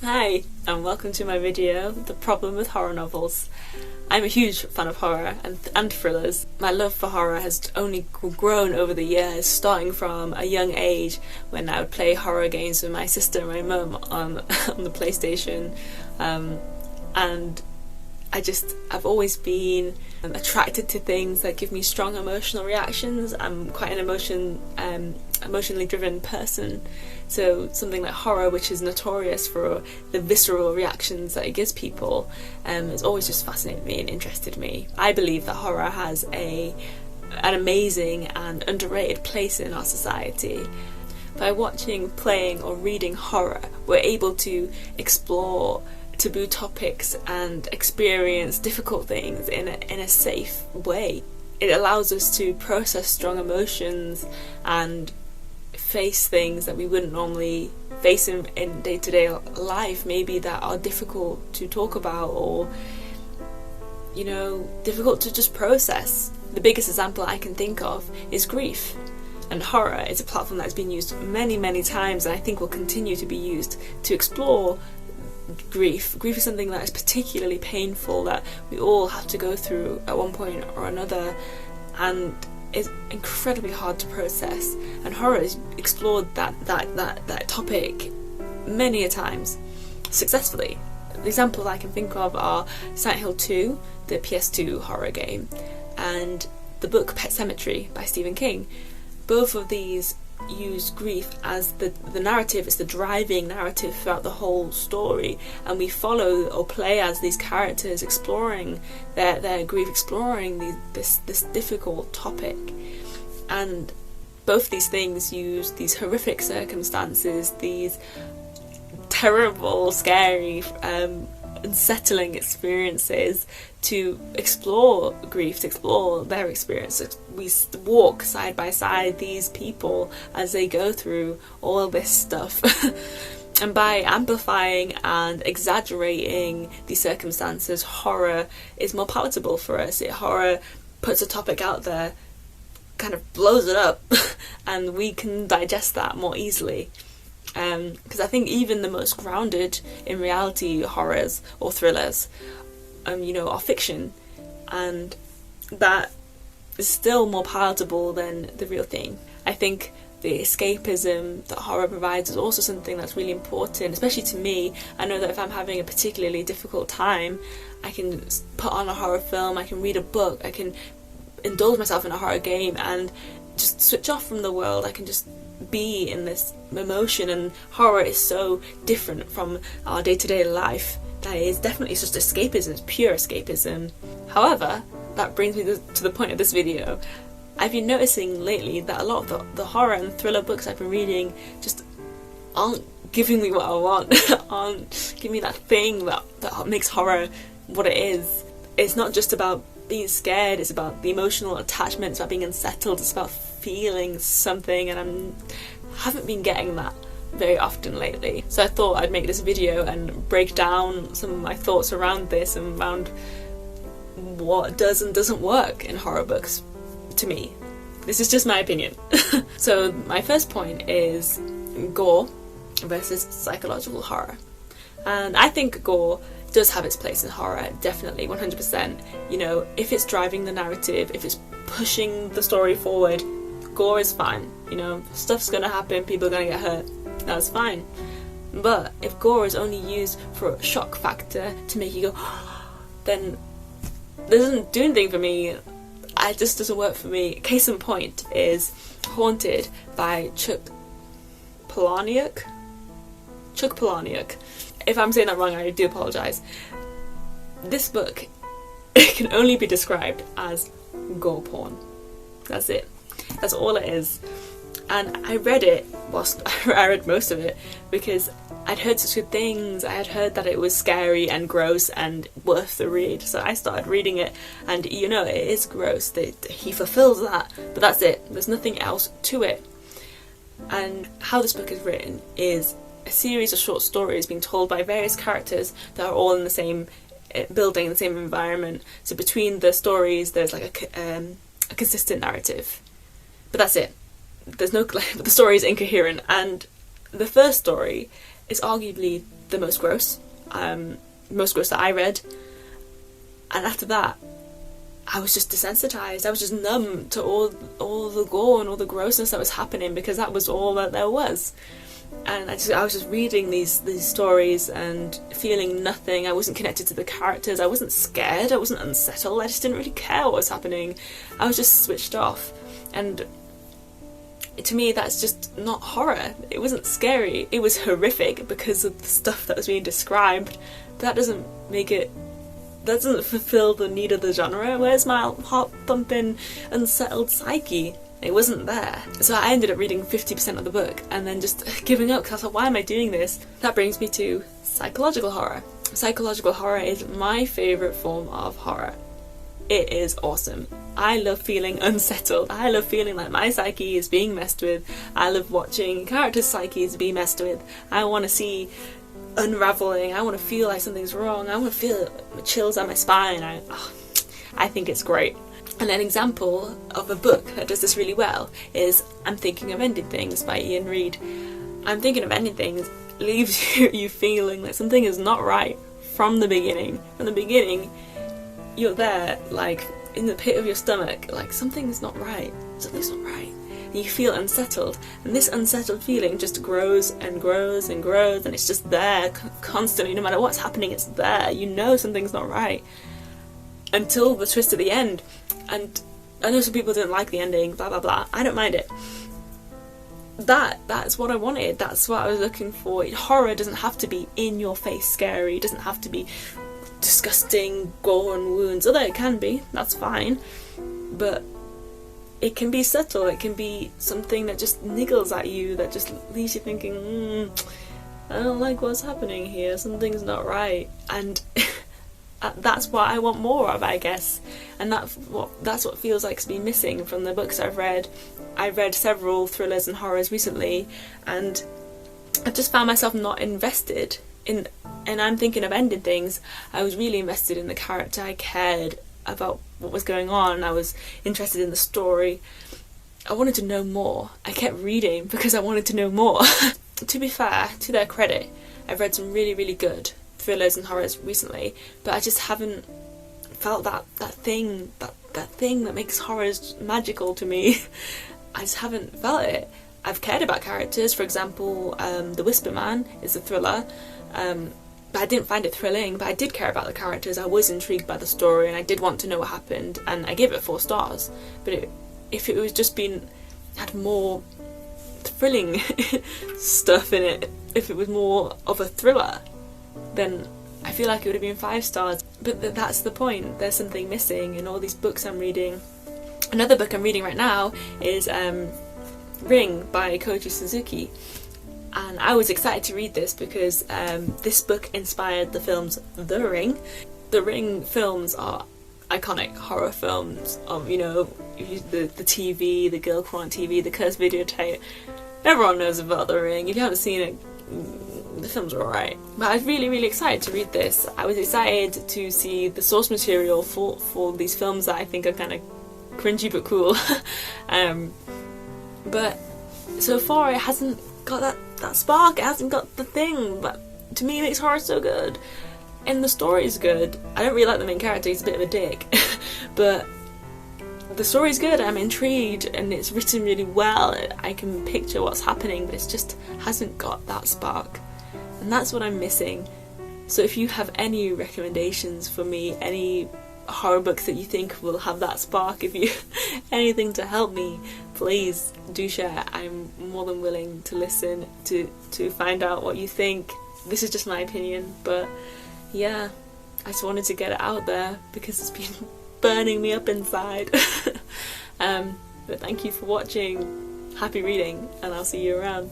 Hi, and welcome to my video, The Problem with Horror Novels. I'm a huge fan of horror and thrillers. My love for horror has only grown over the years, starting from a young age when I would play horror games with my sister and my mum on the PlayStation. And I've always been attracted to things that give me strong emotional reactions. I'm quite an emotionally driven person, so something like horror, which is notorious for the visceral reactions that it gives people, has always just fascinated me and interested me. I believe that horror has an amazing and underrated place in our society. By watching, playing or reading horror, we're able to explore taboo topics and experience difficult things in a safe way. It allows us to process strong emotions and face things that we wouldn't normally face in day-to-day life, maybe that are difficult to talk about or, difficult to just process. The biggest example I can think of is grief. And horror is a platform that's been used many, many times, and I think will continue to be used to explore grief. Grief is something that is particularly painful, that we all have to go through at one point or another, and is incredibly hard to process. And horror has explored that topic many a times successfully. The examples I can think of are Silent Hill 2, the PS2 horror game, and the book Pet Sematary by Stephen King. Both of these use grief as the narrative, it's the driving narrative throughout the whole story, and we follow or play as these characters exploring their grief, exploring this difficult topic. And both these things use these horrific circumstances, these terrible, scary, unsettling experiences to explore grief, to explore their experiences. We walk side by side these people as they go through all this stuff. And by amplifying and exaggerating these circumstances, horror is more palatable for us. Horror puts a topic out there, kind of blows it up, and we can digest that more easily. Because I think even the most grounded in reality horrors or thrillers, are fiction, and that is still more palatable than the real thing. I think the escapism that horror provides is also something that's really important, especially to me. I know that if I'm having a particularly difficult time, I can put on a horror film, I can read a book, I can indulge myself in a horror game and just switch off from the world. I can just be in this emotion, and horror is so different from our day-to-day life that it is definitely just escapism, it's pure escapism. However, that brings me to the point of this video. I've been noticing lately that a lot of the horror and thriller books I've been reading just aren't giving me what I want, aren't giving me that thing that makes horror what it is. It's not just about being scared, it's about the emotional attachment, it's about being unsettled, it's about feeling something, and I haven't been getting that very often lately. So I thought I'd make this video and break down some of my thoughts around this and around what does and doesn't work in horror books to me. This is just my opinion. So my first point is gore versus psychological horror. And I think gore does have its place in horror, definitely, 100%. If it's driving the narrative, if it's pushing the story forward, gore is fine. Stuff's gonna happen, people are gonna get hurt, that's fine. But if gore is only used for a shock factor to make you go then it doesn't do anything for me. It just doesn't work for me. Case in point is Haunted by Chuck Palahniuk. If I'm saying that wrong, I do apologise. This book can only be described as gore porn. That's it. That's all it is. And I read it I read most of it because I'd heard such good things. I had heard that it was scary and gross and worth the read. So I started reading it, and it is gross. He fulfills that, but that's it. There's nothing else to it. And how this book is written is a series of short stories being told by various characters that are all in the same building, in the same environment. So between the stories there's like a consistent narrative, but that's it. There's no, the story is incoherent. And the first story is arguably the most gross that I read. And after that, I was just desensitized. I was just numb to all the gore and all the grossness that was happening, because that was all that there was. And I was just reading these stories and feeling nothing. I wasn't connected to the characters. I wasn't scared. I wasn't unsettled. I just didn't really care what was happening. I was just switched off. And to me, that's just not horror. It wasn't scary. It was horrific because of the stuff that was being described. That doesn't fulfill the need of the genre. Where's my heart-thumping, unsettled psyche? It wasn't there. So I ended up reading 50% of the book and then just giving up, because I thought, why am I doing this? That brings me to psychological horror. Psychological horror is my favourite form of horror. It is awesome. I love feeling unsettled. I love feeling like my psyche is being messed with. I love watching characters' psyches be messed with. I want to see unravelling. I want to feel like something's wrong. I want to feel chills down my spine. I think it's great. And an example of a book that does this really well is I'm Thinking of Ending Things by Iain Reid. I'm Thinking of Ending Things leaves you feeling like something is not right from the beginning. From the beginning, you're there, like, in the pit of your stomach, like, something's not right. Something's not right. And you feel unsettled. And this unsettled feeling just grows and grows and grows, and it's just there constantly. No matter what's happening, it's there. You know something's not right. Until the twist at the end. And I know some people don't like the ending, blah blah blah. I don't mind it. That's what I wanted. That's what I was looking for. Horror doesn't have to be in your face scary. It doesn't have to be disgusting gore and wounds. Although it can be, that's fine. But it can be subtle. It can be something that just niggles at you, that just leaves you thinking, I don't like what's happening here. Something's not right. And that's what I want more of, I guess. And that's what feels like it's been missing from the books I've read. I've read several thrillers and horrors recently, and I've just found myself not invested in. And I'm Thinking of Ending Things. I was really invested in the character. I cared about what was going on. I was interested in the story. I wanted to know more. I kept reading because I wanted to know more. To be fair, to their credit, I've read some really, really good thrillers and horrors recently, but I just haven't felt that thing that makes horrors magical to me. I just haven't felt it. I've cared about characters. For example, The Whisper Man is a thriller, but I didn't find it thrilling, but I did care about the characters. I was intrigued by the story and I did want to know what happened, and I gave it 4 stars. But if it was just had more thrilling stuff in it, if it was more of a thriller, then I feel like it would have been 5 stars. But that's the point. There's something missing in all these books I'm reading. Another book I'm reading right now is Ring by Koji Suzuki. And I was excited to read this because this book inspired the films The Ring. The Ring films are iconic horror films of, the TV, the girl crawling TV, the cursed videotape. Everyone knows about The Ring. If you haven't seen it, the films are alright. But I was really, really excited to read this. I was excited to see the source material for these films that I think are kind of cringy but cool. But so far it hasn't got that spark. It hasn't got the thing that to me makes horror so good. And the story's good. I don't really like the main character, he's a bit of a dick. But the story's good, I'm intrigued, and it's written really well. I can picture what's happening, but it just hasn't got that spark. And that's what I'm missing. So if you have any recommendations for me, any horror books that you think will have that spark, if you anything to help me, please do share. I'm more than willing to listen, to find out what you think. This is just my opinion, but yeah, I just wanted to get it out there because it's been burning me up inside. But thank you for watching. Happy reading, and I'll see you around.